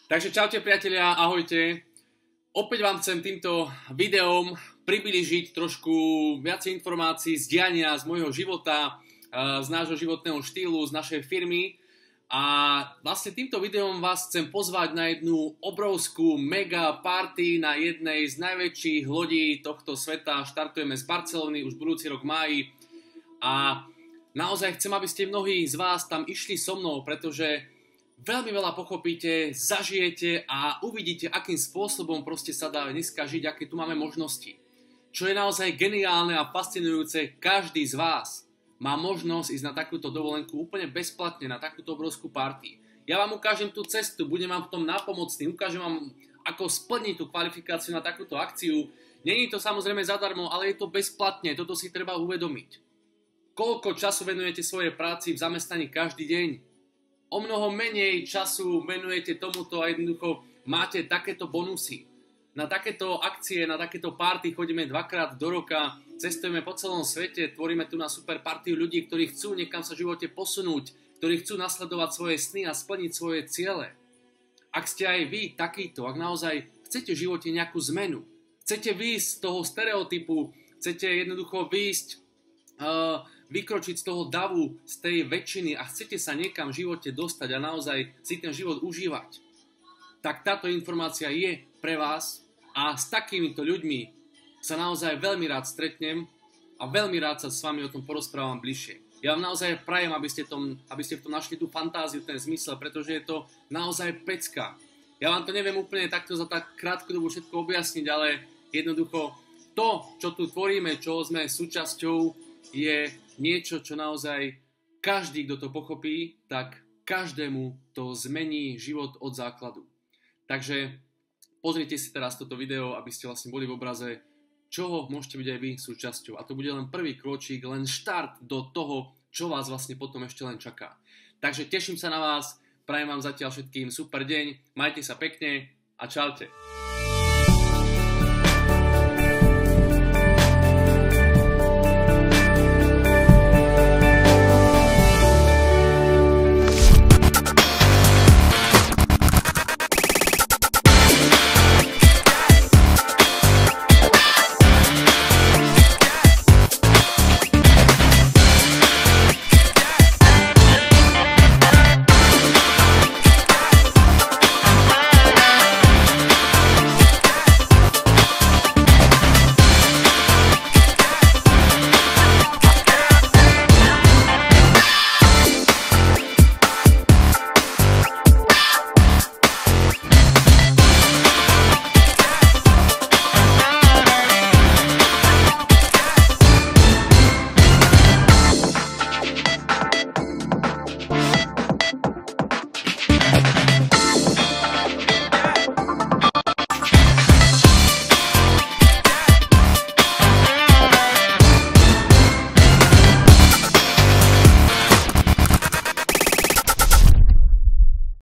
Takže čaute priatelia, ahojte. Opäť vám chcem týmto videom priblížiť trošku viac informácií z diania z môjho života, z nášho životného štýlu, z našej firmy. A vlastne týmto videom vás chcem pozvať na jednu obrovskú mega party na jednej z najväčších lodí tohto sveta. Štartujeme z Barcelony už budúci rok v máji. A naozaj chcem, aby ste mnohí z vás tam išli so mnou, pretože veľmi veľa pochopíte, zažijete a uvidíte, akým spôsobom proste sa dá dneska žiť, aké tu máme možnosti. Čo je naozaj geniálne a fascinujúce, každý z vás má možnosť ísť na takúto dovolenku úplne bezplatne, na takúto obrovskú party. Ja vám ukážem tú cestu, budem vám v tom nápomocný, ukážem vám, ako splniť tú kvalifikáciu na takúto akciu. Není to samozrejme zadarmo, ale je to bezplatne, toto si treba uvedomiť. Koľko času venujete svojej práci v zamestnaní každý deň? O mnoho menej času venujete tomuto a jednoducho máte takéto bonusy. Na takéto akcie, na takéto party chodíme dvakrát do roka, cestujeme po celom svete, tvoríme tu na super partiu ľudí, ktorí chcú niekam sa v živote posunúť, ktorí chcú nasledovať svoje sny a splniť svoje ciele. Ak ste aj vy takýto, ak naozaj chcete v živote nejakú zmenu, chcete výjsť z toho stereotypu, chcete jednoducho výjsť, vykročiť z toho davu, z tej väčšiny a chcete sa niekam v živote dostať a naozaj si ten život užívať, tak táto informácia je pre vás a s takýmito ľuďmi sa naozaj veľmi rád stretnem a veľmi rád sa s vami o tom porozprávam bližšie. Ja vám naozaj prajem, aby ste v tom našli tú fantáziu, ten zmysel, pretože je to naozaj pecka. Ja vám to neviem úplne takto za tak krátku dobu všetko objasniť, ale jednoducho to, čo tu tvoríme, čo sme súčasťou, je niečo, čo naozaj každý, kto to pochopí, tak každému to zmení život od základu. Takže pozrite si teraz toto video, aby ste vlastne boli v obraze, čoho môžete byť aj vy súčasťou. A to bude len prvý kročík, len štart do toho, čo vás vlastne potom ešte len čaká. Takže teším sa na vás, prajem vám zatiaľ všetkým super deň, majte sa pekne a čaute.